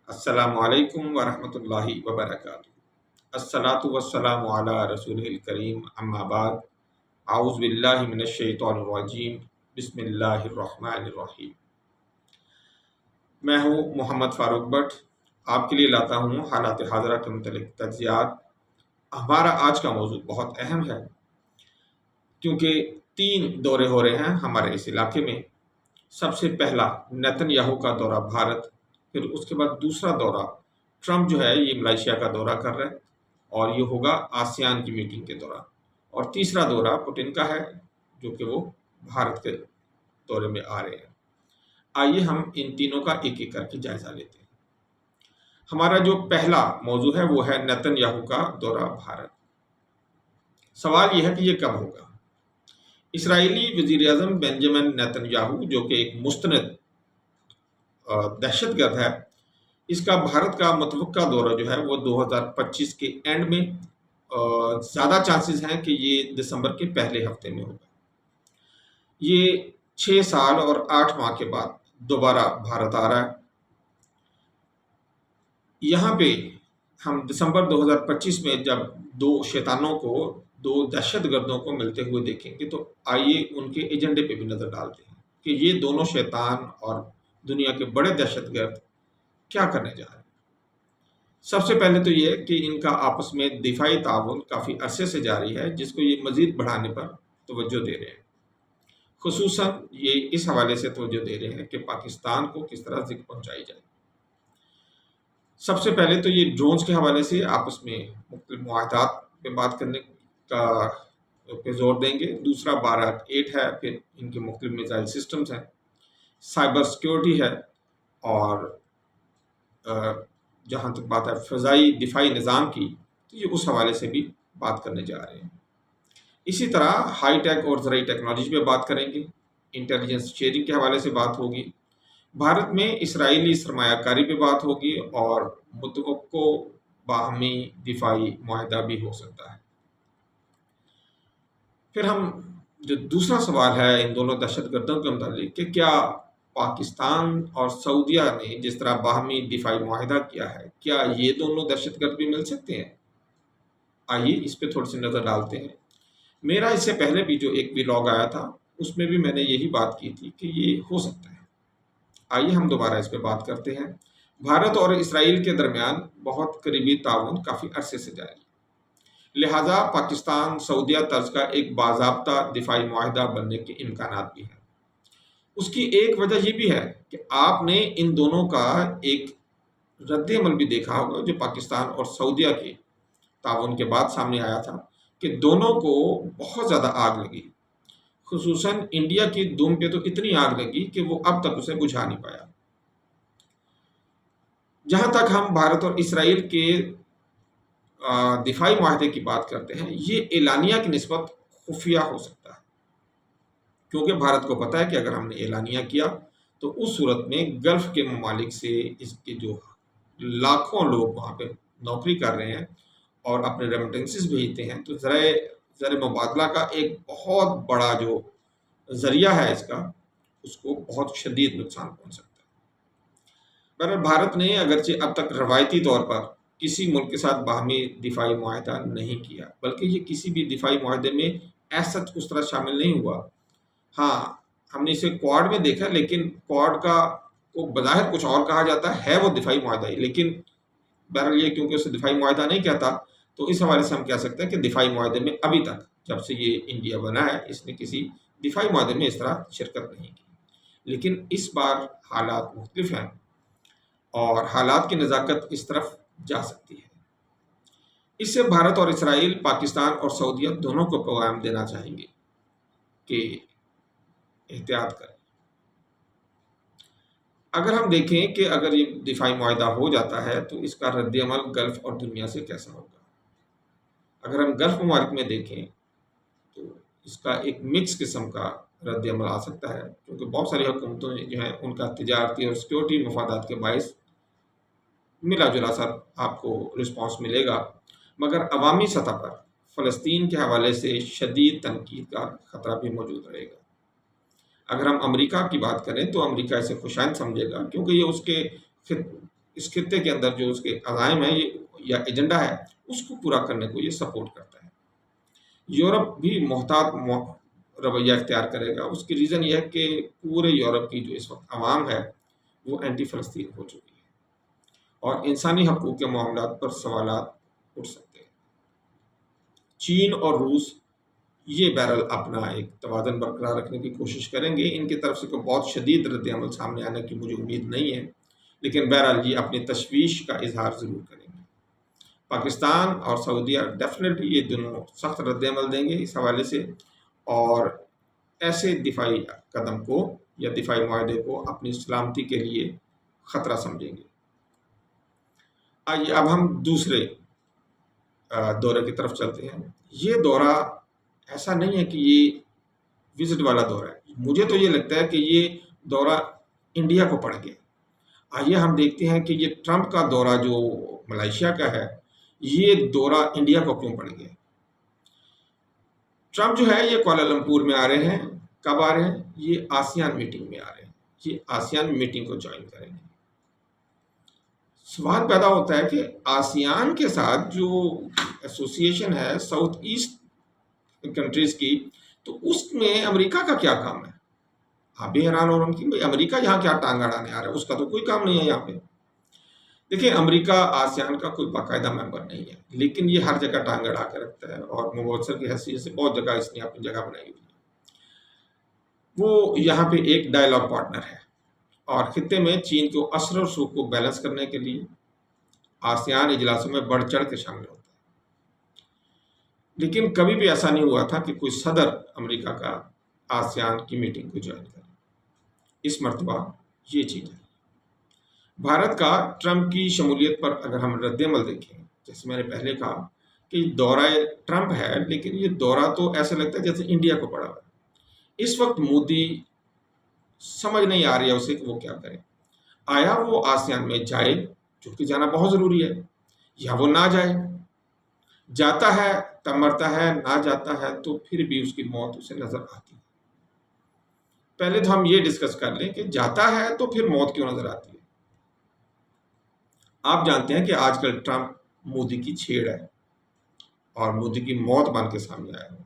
السلام علیکم ورحمۃ اللہ وبرکاتہ۔ الصلاۃ والسلام علی رسول الکریم، اما بعد، اعوذ باللہ من الشیطان الرجیم، بسم اللہ الرحمن الرحیم۔ میں ہوں محمد فاروق بٹ، آپ کے لیے لاتا ہوں حالات حاضرہ کے متعلق تجزیات۔ ہمارا آج کا موضوع بہت اہم ہے کیونکہ 3 دورے ہو رہے ہیں ہمارے اس علاقے میں۔ سب سے پہلا نیتن یاہو کا دورہ بھارت، پھر اس کے بعد دوسرا دورہ ٹرمپ جو ہے یہ ملائیشیا کا دورہ کر رہے ہیں اور یہ ہوگا آسیان کی میٹنگ کے دوران، اور تیسرا دورہ پوٹن کا ہے جو کہ وہ بھارت کے دورے میں آ رہے ہیں۔ آئیے ہم ان تینوں کا ایک ایک کر کے جائزہ لیتے ہیں۔ ہمارا جو پہلا موضوع ہے وہ ہے نیتن یاہو کا دورہ بھارت۔ سوال یہ ہے کہ یہ کب ہوگا؟ اسرائیلی وزیر اعظم بنجامن نیتن یاہو جو کہ ایک مستند دہشت گرد ہے، اس کا بھارت کا متوقع دورہ جو ہے وہ 2025 کے اینڈ میں، زیادہ چانسز ہیں کہ یہ دسمبر کے پہلے ہفتے میں ہوگا۔ یہ 6 سال اور 8 ماہ کے بعد دوبارہ بھارت آ رہا ہے۔ یہاں پہ ہم دسمبر 2025 میں جب 2 شیطانوں کو، 2 دہشت گردوں کو ملتے ہوئے دیکھیں گے تو آئیے ان کے ایجنڈے پہ بھی نظر ڈالتے ہیں کہ یہ دونوں شیطان اور دنیا کے بڑے دہشت گرد کیا کرنے جا رہے ہیں۔ سب سے پہلے تو یہ کہ ان کا آپس میں دفاعی تعاون کافی عرصے سے جاری ہے، جس کو یہ مزید بڑھانے پر توجہ دے رہے ہیں۔ خصوصاً یہ اس حوالے سے توجہ دے رہے ہیں کہ پاکستان کو کس طرح ذکر پہنچائی جائے۔ سب سے پہلے تو یہ ڈرونز کے حوالے سے آپس میں مختلف معاہدات پہ بات کرنے کا پہ زور دیں گے۔ دوسرا باراک 8 ہے، پھر ان کے مختلف میزائل سسٹمز ہیں، سائبر سیکیورٹی ہے، اور جہاں تک بات ہے فضائی دفاعی نظام کی تو یہ اس حوالے سے بھی بات کرنے جا رہے ہیں۔ اسی طرح ہائی ٹیک اور زرعی ٹیکنالوجی پہ بات کریں گے، انٹیلیجنس شیئرنگ کے حوالے سے بات ہوگی، بھارت میں اسرائیلی سرمایہ کاری پہ بات ہوگی، اور متوقع باہمی دفاعی معاہدہ بھی ہو سکتا ہے۔ پھر ہم جو دوسرا سوال ہے ان دونوں دہشت گردوں کے متعلق کہ کیا پاکستان اور سعودیہ نے جس طرح باہمی دفاعی معاہدہ کیا ہے، کیا یہ دونوں دہشت گرد بھی مل سکتے ہیں؟ آئیے اس پہ تھوڑی سی نظر ڈالتے ہیں۔ میرا اس سے پہلے بھی جو ایک ولاگ آیا تھا اس میں بھی میں نے یہی بات کی تھی کہ یہ ہو سکتا ہے۔ آئیے ہم دوبارہ اس پہ بات کرتے ہیں۔ بھارت اور اسرائیل کے درمیان بہت قریبی تعاون کافی عرصے سے جاری ہے، لہٰذا پاکستان سعودیہ طرز کا ایک باضابطہ دفاعی معاہدہ بننے کے امکانات بھی ہیں۔ اس کی ایک وجہ یہ بھی ہے کہ آپ نے ان دونوں کا ایک رد عمل بھی دیکھا ہوگا جو پاکستان اور سعودیہ کے تعاون کے بعد سامنے آیا تھا کہ دونوں کو بہت زیادہ آگ لگی، خصوصاً انڈیا کی دم پہ تو اتنی آگ لگی کہ وہ اب تک اسے بجھا نہیں پایا۔ جہاں تک ہم بھارت اور اسرائیل کے دفاعی معاہدے کی بات کرتے ہیں، یہ اعلانیہ کی نسبت خفیہ ہو سکتا ہے، کیونکہ بھارت کو پتہ ہے کہ اگر ہم نے اعلانیہ کیا تو اس صورت میں گلف کے ممالک سے اس کے جو لاکھوں لوگ وہاں پہ نوکری کر رہے ہیں اور اپنے ریمیٹنسز بھیجتے ہیں، تو زر مبادلہ کا ایک بہت بڑا جو ذریعہ ہے اس کو بہت شدید نقصان پہنچ سکتا ہے۔ بہرحال بھارت نے اگرچہ اب تک روایتی طور پر کسی ملک کے ساتھ باہمی دفاعی معاہدہ نہیں کیا، بلکہ یہ کسی بھی دفاعی معاہدے میں ایسا اس طرح شامل نہیں ہوا۔ ہاں، ہم نے اسے کوڈ میں دیکھا، لیکن کوڈ کا کو بظاہر کچھ اور کہا جاتا ہے وہ دفاعی معاہدہ ہی، لیکن بہرحال یہ کیونکہ اسے دفاعی معاہدہ نہیں کہتا تو اس حوالے سے ہم کہہ سکتے ہیں کہ دفاعی معاہدے میں ابھی تک جب سے یہ انڈیا بنا ہے اس نے کسی دفاعی معاہدے میں اس طرح شرکت نہیں کی۔ لیکن اس بار حالات مختلف ہیں اور حالات کی نزاکت اس طرف جا سکتی ہے۔ اس سے بھارت اور اسرائیل، پاکستان اور سعودیہ دونوں کو پیغام دینا چاہیں گے کہ احتیاط کریں۔ اگر ہم دیکھیں کہ اگر یہ دفاعی معاہدہ ہو جاتا ہے تو اس کا رد عمل گلف اور دنیا سے کیسا ہوگا؟ اگر ہم گلف ممالک میں دیکھیں تو اس کا ایک مکس قسم کا رد عمل آ سکتا ہے، کیونکہ بہت ساری حکومتیں جو ہیں ان کا تجارتی اور سیکیورٹی مفادات کے باعث ملا جلا سا آپ کو رسپانس ملے گا، مگر عوامی سطح پر فلسطین کے حوالے سے شدید تنقید کا خطرہ بھی موجود رہے گا۔ اگر ہم امریکہ کی بات کریں تو امریکہ اسے خوشائند سمجھے گا، کیونکہ یہ اس خطے کے اندر جو اس کے عزائم ہیں یا ایجنڈا ہے اس کو پورا کرنے کو یہ سپورٹ کرتا ہے۔ یورپ بھی محتاط رویہ اختیار کرے گا۔ اس کی ریزن یہ ہے کہ پورے یورپ کی جو اس وقت عوام ہے وہ اینٹی فلسطین ہو چکی ہے اور انسانی حقوق کے معاملات پر سوالات اٹھ سکتے ہیں۔ چین اور روس یہ بہرحال اپنا ایک توازن برقرار رکھنے کی کوشش کریں گے۔ ان کی طرف سے کوئی بہت شدید رد عمل سامنے آنے کی مجھے امید نہیں ہے، لیکن بہرحال یہ اپنی تشویش کا اظہار ضرور کریں گے۔ پاکستان اور سعودیہ ڈیفینیٹلی یہ دونوں سخت رد عمل دیں گے اس حوالے سے، اور ایسے دفاعی قدم کو یا دفاعی معاہدے کو اپنی سلامتی کے لیے خطرہ سمجھیں گے۔ آئیے اب ہم دوسرے دورے کی طرف چلتے ہیں۔ یہ دورہ ایسا نہیں ہے کہ یہ وزٹ والا دورہ ہے، مجھے تو یہ لگتا ہے کہ یہ دورہ انڈیا کو پڑ گیا۔ آئیے ہم دیکھتے ہیں کہ یہ ٹرمپ کا دورہ جو ملائیشیا کا ہے، یہ دورہ انڈیا کو کیوں پڑ گیا۔ ٹرمپ جو ہے یہ کوالالمپور میں آ رہے ہیں۔ کب آ رہے ہیں؟ یہ آسیان میٹنگ میں آ رہے ہیں، یہ آسیان میٹنگ کو جوائن کریں گے۔ سوال پیدا ہوتا ہے کہ آسیان کے ساتھ جو ایسوسیشن ہے ساؤتھ ایسٹ کنٹریز کی، تو اس میں امریکہ کا کیا کام ہے؟ آپ بھی حیران ہو رہے ہیں کہ امریکہ یہاں کیا ٹانگ اڑانے آ رہا ہے، اس کا تو کوئی کام نہیں ہے یہاں پہ۔ دیکھیں، امریکہ آسیان کا کوئی باقاعدہ ممبر نہیں ہے، لیکن یہ ہر جگہ ٹانگ اڑا کے رکھتا ہے اور مبصر کی حیثیت سے بہت جگہ اس نے اپنی جگہ بنائی ہوئی ہے۔ وہ یہاں پہ ایک ڈائیلاگ پارٹنر ہے اور خطے میں چین کو اثر و رسوخ کو بیلنس کرنے کے لیے آسیان اجلاسوں میں بڑھ چڑھ کے شامل ہوتا ہے۔ لیکن کبھی بھی ایسا نہیں ہوا تھا کہ کوئی صدر امریکہ کا آسیان کی میٹنگ کو جوائن کرے۔ اس مرتبہ یہ چیز ہے۔ بھارت کا ٹرمپ کی شمولیت پر اگر ہم رد عمل دیکھیں، جیسے میں نے پہلے کہا کہ دورہ ٹرمپ ہے، لیکن یہ دورہ تو ایسا لگتا ہے جیسے انڈیا کو پڑا ہوا ہے۔ اس وقت مودی سمجھ نہیں آ رہی ہے اسے کہ وہ کیا کرے۔ آیا وہ آسیان میں جائے، چونکہ جانا بہت ضروری ہے، یا وہ نہ جائے۔ جاتا ہے تب مرتا ہے، نہ جاتا ہے تو پھر بھی اس کی موت اسے نظر آتی ہے۔ پہلے تو ہم یہ ڈسکس کر لیں کہ جاتا ہے تو پھر موت کیوں نظر آتی ہے۔ آپ جانتے ہیں کہ آج کل ٹرمپ مودی کی چھیڑ ہے اور مودی کی موت بن کے سامنے آیا ہے،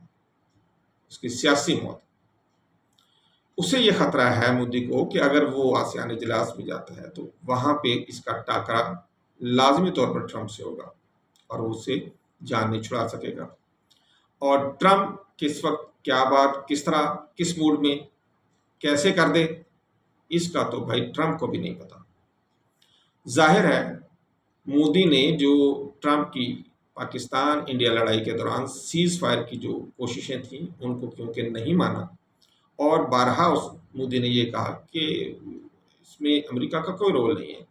اس کی سیاسی موت۔ اسے یہ خطرہ ہے مودی کو کہ اگر وہ آسیان اجلاس میں جاتا ہے تو وہاں پہ اس کا ٹاکرا لازمی طور پر ٹرمپ سے ہوگا اور وہ اسے جان نہیں چھڑا سکے گا۔ اور ٹرمپ کس وقت کیا بات، کس طرح، کس موڈ میں کیسے کر دے، اس کا تو بھائی ٹرمپ کو بھی نہیں پتا۔ ظاہر ہے مودی نے جو ٹرمپ کی پاکستان انڈیا لڑائی کے دوران سیز فائر کی جو کوششیں تھیں ان کو کیونکہ نہیں مانا، اور بارہا مودی نے یہ کہا کہ اس میں امریکہ کا کوئی رول نہیں ہے،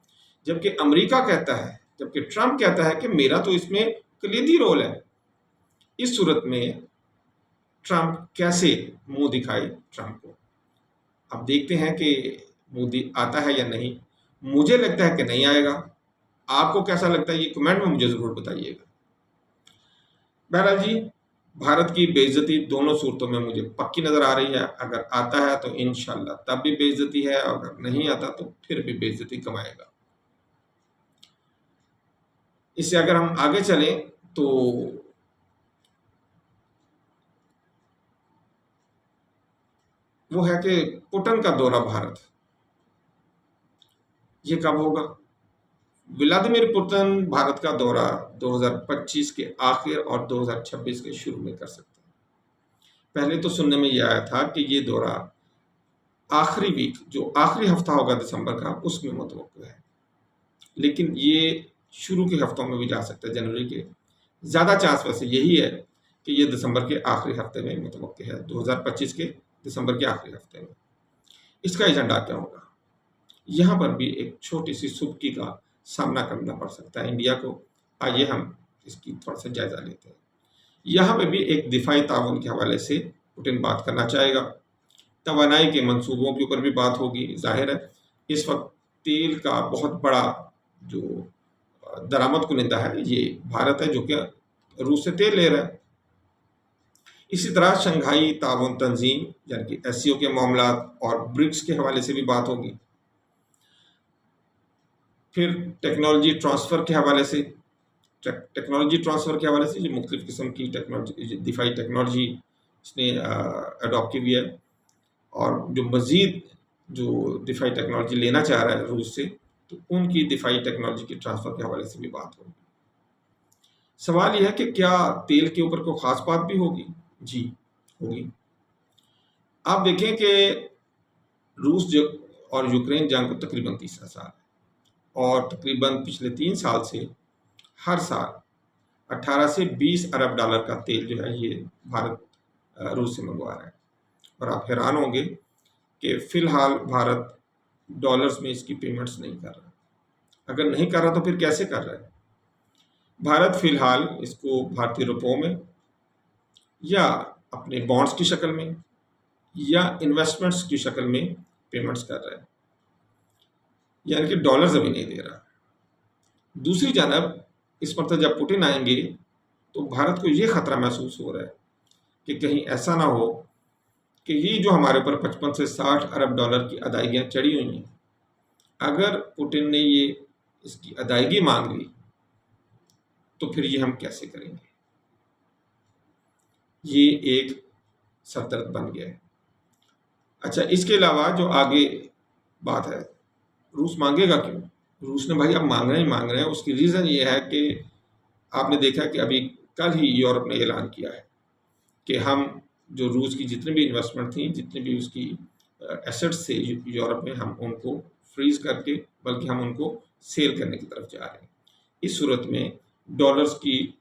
جبکہ امریکہ کہتا ہے، جبکہ ٹرمپ کہتا ہے کہ میرا تو اس میں کلیدی رول ہے۔ اس صورت میں ٹرمپ کیسے منہ دکھائے ٹرمپ کو؟ اب دیکھتے ہیں کہ مودی آتا ہے یا نہیں۔ مجھے لگتا ہے کہ نہیں آئے گا۔ آپ کو کیسا لگتا ہے یہ کمنٹ میں مجھے ضرور بتائیے گا۔ بہرحال جی، بھارت کی بے عزتی دونوں صورتوں میں مجھے پکی نظر آ رہی ہے۔ اگر آتا ہے تو انشاءاللہ تب بھی بے عزتی ہے، اور اگر نہیں آتا تو پھر بھی بے عزتی کمائے گا۔ اس سے اگر ہم آگے چلیں تو وہ ہے کہ پوٹن کا دورہ بھارت، یہ کب ہوگا؟ ولادیمیر پوٹن بھارت کا دورہ 2025 کے آخر اور 2026 کے شروع میں کر سکتے ہیں۔ پہلے تو سننے میں یہ آیا تھا کہ یہ دورہ آخری ویک، جو آخری ہفتہ ہوگا دسمبر کا، اس میں متوقع ہے، لیکن یہ شروع کے ہفتوں میں بھی جا سکتا ہے، جنوری کے۔ زیادہ چانس ویسے یہی ہے کہ یہ دسمبر کے آخری ہفتے میں متوقع ہے، 2025 کے دسمبر کے آخری ہفتے میں۔ اس کا ایجنڈا کیا ہوگا؟ یہاں پر بھی ایک چھوٹی سی سبکی کا سامنا کرنا پڑ سکتا ہے انڈیا کو۔ آئیے ہم اس کی تھوڑا سا جائزہ لیتے ہیں۔ یہاں پہ بھی ایک دفاعی تعاون کے حوالے سے پوٹن بات کرنا چاہے گا، توانائی کے منصوبوں کے اوپر بھی بات ہوگی۔ ظاہر ہے اس وقت تیل کا بہت بڑا جو درآمد کنندہ ہے یہ بھارت ہے، جو کہ روس سے تیل لے رہا ہے۔ اسی طرح شنگھائی تعاون تنظیم یعنی کہ SCO کے معاملات اور برکس کے حوالے سے بھی بات ہوگی۔ پھر ٹیکنالوجی ٹرانسفر کے حوالے سے جو مختلف قسم کی ٹیکنالوجی، دفاعی ٹیکنالوجی اس نے اڈاپٹ کی ہوئی ہے، اور جو مزید جو دفاعی ٹیکنالوجی لینا چاہ رہا ہے روس سے، تو ان کی دفاعی ٹیکنالوجی کے ٹرانسفر کے حوالے سے بھی بات ہوگی۔ سوال یہ ہے کہ کیا تیل کے اوپر کوئی خاص بات بھی ہوگی؟ جی ہوگی۔ آپ دیکھیں کہ روس اور یوکرین جنگ کو تقریباً تیسرا سال ہے، اور تقریباً پچھلے 3 سال سے ہر سال 18 سے 20 ارب ڈالر کا تیل جو ہے یہ بھارت روس سے منگوا رہا ہے، اور آپ حیران ہوں گے کہ فی الحال بھارت ڈالرز میں اس کی پیمنٹس نہیں کر رہا۔ اگر نہیں کر رہا تو پھر کیسے کر رہا ہے؟ بھارت فی الحال اس کو بھارتی روپوں میں یا اپنے بانڈز کی شکل میں یا انویسٹمنٹس کی شکل میں پیمنٹس کر رہا ہے، یعنی کہ ڈالرز ابھی نہیں دے رہا۔ دوسری جانب اس مرتبہ جب پوٹن آئیں گے تو بھارت کو یہ خطرہ محسوس ہو رہا ہے کہ کہیں ایسا نہ ہو کہ یہ جو ہمارے اوپر 55 سے 60 ارب ڈالر کی ادائیگیاں چڑھی ہوئی ہیں، اگر پوٹن نے یہ اس کی ادائیگی مانگ لی تو پھر یہ ہم کیسے کریں گے؟ یہ ایک سردرد بن گیا ہے۔ اچھا، اس کے علاوہ جو آگے بات ہے، روس مانگے گا کیوں؟ روس نے بھائی اب مانگ رہے ہیں، اس کی ریزن یہ ہے کہ آپ نے دیکھا کہ ابھی کل ہی یورپ نے اعلان کیا ہے کہ ہم جو روس کی جتنی بھی انویسٹمنٹ تھیں، جتنی بھی اس کی ایسٹس تھے یورپ میں، ہم ان کو فریز کر کے بلکہ ہم ان کو سیل کرنے کی طرف جا رہے ہیں۔ اس صورت میں ڈالرز کی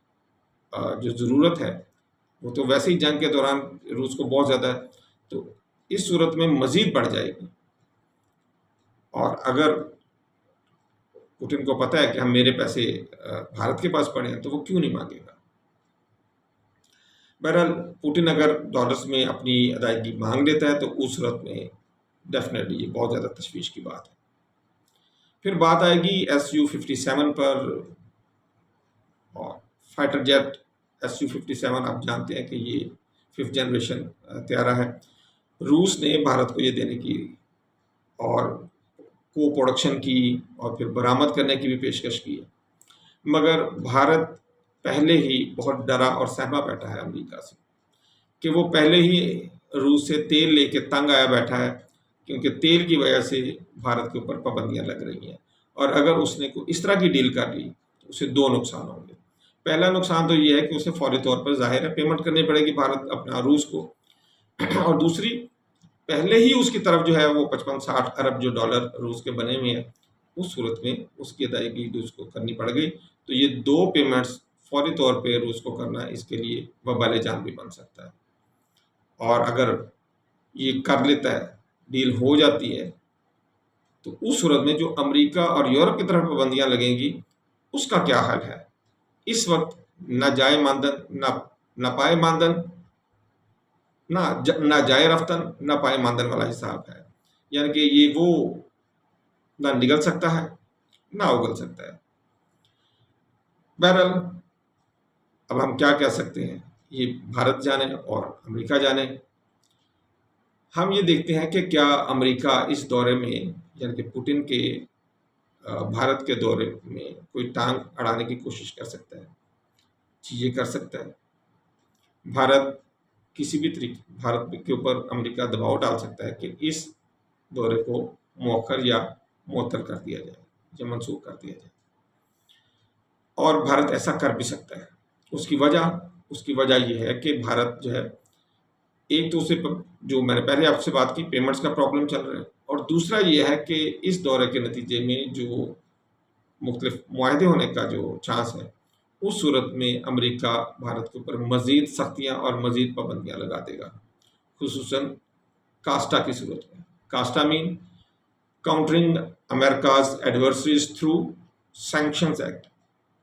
جو ضرورت ہے وہ تو ویسے ہی جنگ کے دوران روس کو بہت زیادہ ہے، تو اس صورت میں مزید بڑھ جائے گی، اور اگر پوٹن کو پتہ ہے کہ ہم میرے پیسے بھارت کے پاس پڑے ہیں تو وہ کیوں نہیں مانگے گا۔ بہرحال پوٹن اگر ڈالرز میں اپنی ادائیگی مانگ لیتا ہے تو اس صورت میں ڈیفینیٹلی یہ بہت زیادہ تشویش کی بات ہے۔ پھر بات آئے گی Su-57 پر، اور فائٹر جیٹ Su-57 آپ جانتے ہیں کہ یہ 5th جنریشن طیارہ ہے۔ روس نے بھارت کو یہ دینے کی اور کو پروڈکشن کی اور پھر برآمد کرنے کی بھی پیشکش کی ہے، مگر بھارت پہلے ہی بہت ڈرا اور سہما بیٹھا ہے امریکہ سے، کہ وہ پہلے ہی روس سے تیل لے کے تنگ آیا بیٹھا ہے، کیونکہ تیل کی وجہ سے بھارت کے اوپر پابندیاں لگ رہی ہیں، اور اگر اس نے کوئی اس طرح کی ڈیل کر لی تو اسے 2 نقصان ہوں گے۔ پہلا نقصان تو یہ ہے کہ اسے فوری طور پر ظاہر ہے پیمنٹ کرنی پڑے گی بھارت اپنا روس کو، اور دوسری پہلے ہی اس کی طرف جو ہے وہ 55-60 ارب جو ڈالر روس کے بنے ہوئے ہیں، اس صورت میں اس کی ادائیگی روس کو کرنی پڑ گئی، تو یہ 2 پیمنٹس فوری طور پہ روس کو کرنا اس کے لیے وبال جان بھی بن سکتا ہے، اور اگر یہ کر لیتا ہے، ڈیل ہو جاتی ہے، تو اس صورت میں جو امریکہ اور یورپ کی طرف پابندیاں لگیں گی اس کا کیا حل ہے؟ اس وقت نہ جائے ماندن نہ پائے ماندن، نہ جائے رفتن نہ پائے ماندن والا حساب ہے، یعنی کہ یہ وہ نہ نگل سکتا ہے نہ اگل سکتا ہے۔ بہرحال اب ہم کیا کہہ سکتے ہیں، یہ بھارت جانے اور امریکہ جانے۔ ہم یہ دیکھتے ہیں کہ کیا امریکہ اس دورے میں، یعنی کہ پوٹن کے بھارت کے دورے میں کوئی ٹانگ اڑانے کی کوشش کر سکتا ہے؟ جی یہ کر سکتا ہے۔ بھارت کسی بھی طریقے بھارت کے اوپر امریکہ دباؤ ڈال سکتا ہے کہ اس دورے کو مؤخر یا معطل کر دیا جائے یا منسوخ کر دیا جائے، اور بھارت ایسا کر بھی سکتا ہے۔ اس کی وجہ یہ ہے کہ بھارت جو ہے، ایک تو اسے جو میں نے پہلے آپ سے بات کی پیمنٹس کا پرابلم چل رہا ہے، اور دوسرا یہ ہے کہ اس دورے کے نتیجے میں جو مختلف معاہدے ہونے کا جو چانس ہے، اس صورت میں امریکہ بھارت کے اوپر مزید سختیاں اور مزید پابندیاں لگا دے گا، خصوصاً کاسٹا کی صورت میں۔ کاسٹا مین countering America's adversaries through sanctions act.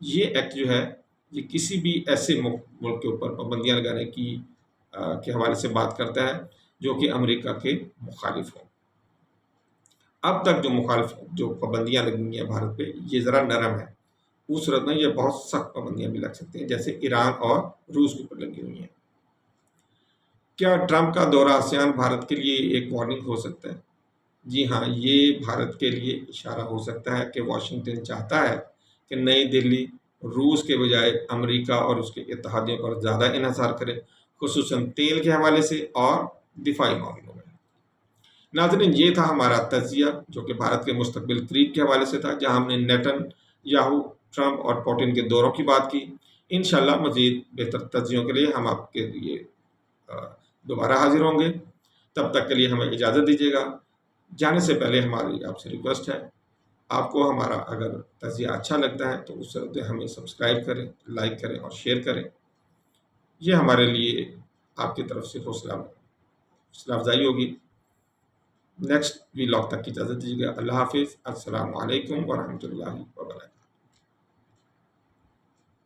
یہ ایکٹ جو ہے یہ کسی بھی ایسے ملک کے اوپر پابندیاں لگانے کے حوالے سے بات کرتا ہے جو کہ امریکہ کے مخالف ہوں۔ اب تک جو پابندیاں لگی ہیں بھارت پہ یہ ذرا نرم ہے، اس صورت میں یہ بہت سخت پابندیاں بھی لگ سکتی ہیں، جیسے ایران اور روس کے اوپر لگی ہوئی ہیں۔ کیا ٹرمپ کا دورہ آسیان بھارت کے لیے ایک وارننگ ہو سکتا ہے؟ جی ہاں، یہ بھارت کے لیے اشارہ ہو سکتا ہے کہ واشنگٹن چاہتا ہے کہ نئی دلی روس کے بجائے امریکہ اور اس کے اتحادیوں پر زیادہ انحصار کرے، خصوصاً تیل کے حوالے سے اور دفاعی معاملوں میں۔ ناظرین، یہ تھا ہمارا تجزیہ جو کہ بھارت کے مستقبل قریب کے حوالے سے تھا، جہاں ہم نے نیٹن یاہو، ٹرمپ اور پوٹن کے دوروں کی بات کی۔ انشاءاللہ مزید بہتر تجزیوں کے لیے ہم آپ کے لیے دوبارہ حاضر ہوں گے۔ تب تک کے لیے ہمیں اجازت دیجیے گا۔ جانے سے پہلے ہماری آپ سے ریکویسٹ ہے، آپ کو ہمارا اگر تجزیہ اچھا لگتا ہے تو اس سے ہمیں سبسکرائب کریں، لائک کریں اور شیئر کریں۔ یہ ہمارے لیے آپ کی طرف سے حوصلہ افزائی ہوگی۔ نیکسٹ ویلاگ تک کی اجازت دیجیے گا۔ اللہ حافظ۔ السلام علیکم ورحمۃ اللہ وبرکاتہ۔